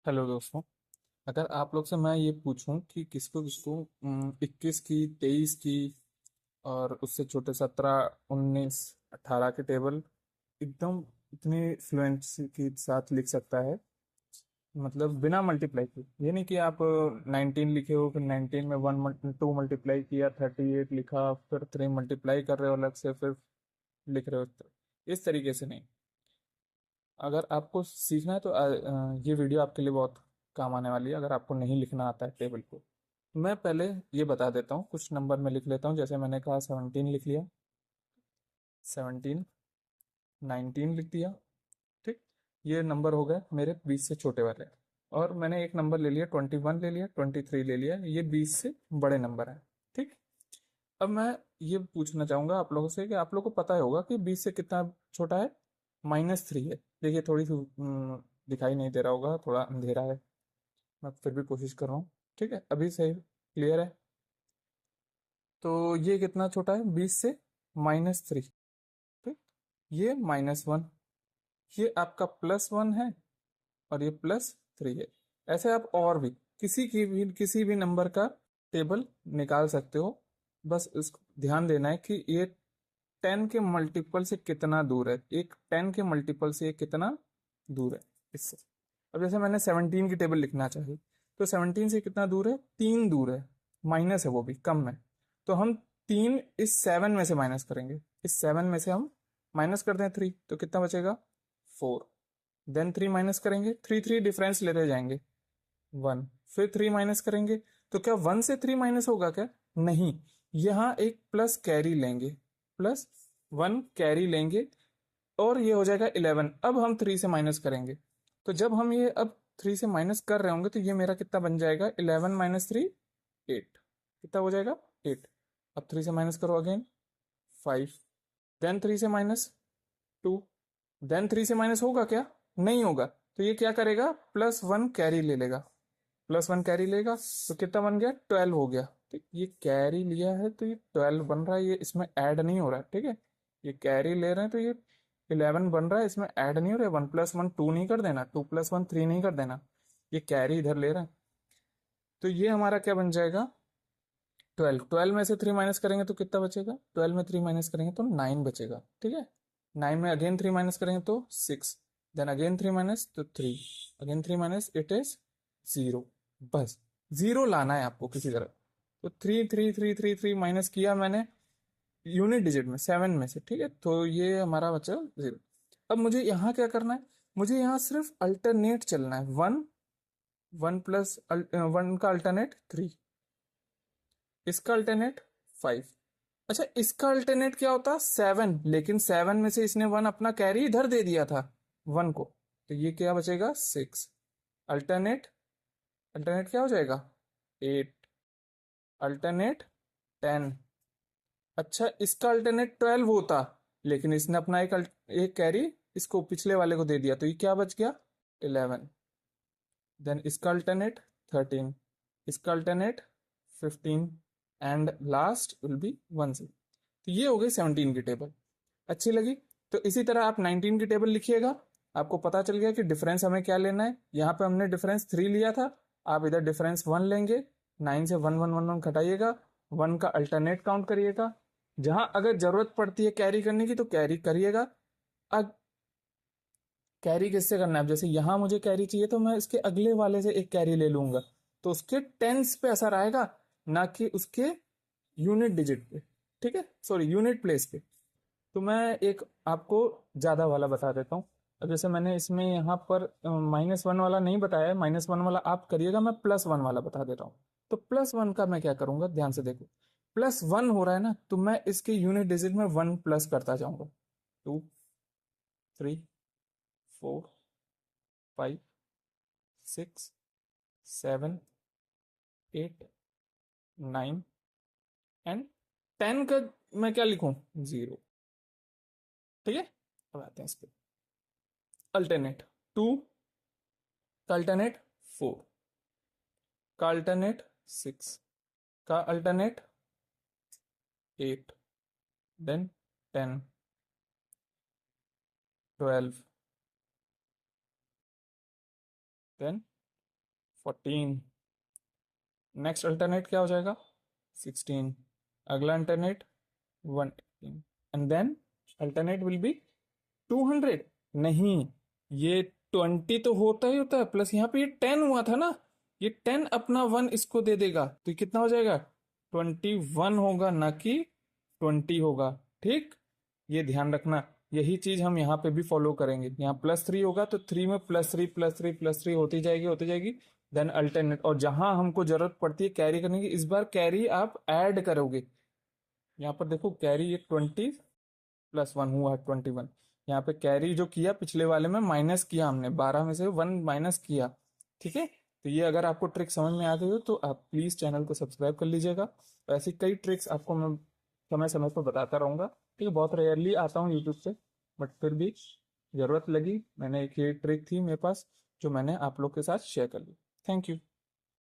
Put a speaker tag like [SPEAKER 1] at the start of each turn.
[SPEAKER 1] Hello दोस्तों। अगर आप लोग से मैं ये पूछूं कि किसको किसको 21 की, 23 की और उससे छोटे 17, 19, 18 के टेबल एकदम इतनी फ्लुएंसी के साथ लिख सकता है, मतलब बिना मल्टीप्लाई के। ये नहीं कि आप 19 लिखे हो, फिर 19 में 2 मल्टीप्लाई किया, 38 लिखा, फिर 3 मल्टीप्लाई कर रहे हो अलग से, फिर लिख रहे हो। इस तरीके से नहीं। अगर आपको सीखना है तो ये वीडियो आपके लिए बहुत काम आने वाली है, अगर आपको नहीं लिखना आता है टेबल को। मैं पहले ये बता देता हूँ, कुछ नंबर में लिख लेता हूँ। जैसे मैंने कहा 17 लिख लिया, 17, 19 लिख दिया। ठीक, ये नंबर हो गए मेरे 20 से छोटे वाले। और मैंने एक नंबर ले लिया, 21 ले लिया, 23 ले लिया, ये 20 से बड़े नंबर है। ठीक। अब मैं ये पूछना चाहूंगा आप लोगों से कि आप लोगों को पता ही होगा कि 20 से कितना छोटा है। -3 है। देखिए थोड़ी सी दिखाई नहीं दे रहा होगा, थोड़ा अंधेरा है, मैं फिर भी कोशिश कर रहा हूँ। ठीक है, अभी सही क्लियर है। तो ये कितना छोटा है 20 से? -3। ठीक, ये -1, ये आपका +1 है, और ये +3 है। ऐसे आप और भी किसी भी नंबर का टेबल निकाल सकते हो। बस इसको ध्यान देना है कि ये 10 के मल्टीपल से कितना दूर है, एक 10 के मल्टीपल से ये कितना दूर है इससे। अब जैसे मैंने 17 की टेबल लिखना चाहिए, तो 17 से कितना दूर है? 3 दूर है, माइनस है, वो भी कम है। तो हम 3 इस 7 में से माइनस करेंगे। इस 7 में से हम माइनस कर दें 3, तो कितना बचेगा? 4। देन 3 माइनस करेंगे, 3 3 डिफरेंस लेते जाएंगे, 1। फिर 3 माइनस करेंगे, तो क्या 1 से 3 माइनस होगा क्या? नहीं, यहां एक प्लस कैरी लेंगे, +1 कैरी लेंगे, और ये हो जाएगा 11। अब हम 3 से माइनस करेंगे, तो जब हम ये अब 3 से माइनस कर रहे होंगे, तो ये मेरा कितना बन जाएगा? 11 - 3, 8। कितना हो जाएगा? 8। अब 3 से माइनस करो अगेन, 5। देन 3 से -2। देन 3 से माइनस होगा क्या? नहीं होगा। तो ये क्या करेगा? +1 कैरी ले लेगा, +1 कैरी लेगा, तो कितना बन गया? 12 हो गया। ठीक, ये कैरी लिया है तो ये 12 बन रहा है, ये इसमें ऐड नहीं हो रहा है। ठीक है, ये कैरी ले रहे हैं तो ये 11 बन रहा है, इसमें ऐड नहीं हो रहा है। 1 + 1 2 नहीं कर देना, 2 + 1 3 नहीं कर देना, ये कैरी इधर ले रहे हैं। तो ये हमारा क्या बन जाएगा? 12। 12 में से 3 माइनस करेंगे तो कितना बचेगा? 12 में 3 माइनस करेंगे तो 9 बचेगा। ठीक है, 9 में अगेन 3 माइनस करेंगे तो 6। देन अगेन 3 माइनस तो 3, अगेन 3 माइनस, इट इज 0। बस 0 लाना है आपको किसी तरह। तो 3 3 3 3 3 माइनस किया मैंने यूनिट डिजिट में, 7 में से। ठीक है, तो ये हमारा बचा 0। अब मुझे यहाँ क्या करना है? मुझे यहाँ सिर्फ अल्टरनेट चलना है। 1, 1 का अल्टरनेट 3, इसका अल्टरनेट 5। अच्छा, इसका अल्टरनेट क्या होता? 7, लेकिन 7 में से इसने 1 अपना कैरी इधर दे दिया था, 1 को। तो ये क्या बचेगा? 6। अल्टरनेट, अल्टरनेट क्या हो जाएगा? 8। अल्टरनेट 10। अच्छा, इसका अल्टरनेट 12 होता, लेकिन इसने अपना एक कैरी इसको पिछले वाले को दे दिया, तो ये क्या बच गया? 11। देन इसका अल्टरनेट 13, इसका alternate 15, and last will be 1 से। तो ये हो गई 17 की टेबल। अच्छी लगी? तो इसी तरह आप 19 की टेबल लिखिएगा। आपको पता चल गया कि डिफरेंस हमें क्या लेना है। यहाँ पे हमने डिफरेंस 3 लिया था, आप इधर डिफरेंस 1 लेंगे। 9 से 1 1 1 1 घटाइएगा, 1 का अल्टरनेट काउंट करिएगा। जहां अगर जरूरत पड़ती है कैरी करने की तो कैरी करिएगा। अब कैरी किससे करना है? अब जैसे यहां मुझे कैरी चाहिए, तो मैं इसके अगले वाले से एक कैरी ले लूंगा, तो उसके टेंस पे असर आएगा, ना कि उसके यूनिट डिजिट पे। ठीक है, सॉरी, यूनिट प्लेस पे। तो मैं एक आपको ज्यादा वाला बता देता हूँ। अब जैसे मैंने इसमें यहाँ पर -1 वाला नहीं बताया है, -1 वाला आप करिएगा, मैं +1 वाला बता देता हूँ। तो +1 का मैं क्या करूंगा, ध्यान से देखो। +1 हो रहा है ना, तो मैं इसके यूनिट डिजिट में 1 प्लस करता जाऊंगा। 2, 3, 4, 5, 6, 7, 8, 9 एंड 10 का मैं क्या लिखूं? 0। ठीक है, अब आते हैं इस पे। अल्टरनेट 2 का अल्टरनेट 4 का अल्टरनेट 6 का alternate 8, then 10, 12, then 14। Next alternate क्या हो जाएगा? 16। अगला alternate 118, and then alternate will be 200। नहीं, ये 20 तो होता ही होता है, प्लस यहाँ पे ये 10 हुआ था ना, ये 10 अपना 1 इसको दे देगा, तो ये कितना हो जाएगा? 21 होगा, ना कि 20 होगा। ठीक, ये ध्यान रखना। यही चीज हम यहाँ पे भी फॉलो करेंगे। यहाँ +3 होगा तो 3 में +3 होती जाएगी, होती जाएगी। देन अल्टरनेट, और जहां हमको जरूरत पड़ती है कैरी करने की, इस बार कैरी आप ऐड करोगे। यहाँ पर देखो कैरी, ये 20 + 1 हुआ 21। यहाँ पे कैरी जो किया पिछले वाले में माइनस किया हमने, 12 में से 1 माइनस किया। ठीक है, तो ये अगर आपको ट्रिक समझ में आ गई हो तो आप प्लीज चैनल को सब्सक्राइब कर लीजिएगा। तो ऐसी कई ट्रिक्स आपको मैं समय समय पर बताता रहूंगा। ठीक है, बहुत रेयरली आता हूँ यूट्यूब पे, बट फिर भी जरूरत लगी, मैंने एक ये ट्रिक थी मेरे पास जो मैंने आप लोग के साथ शेयर कर ली। Thank you.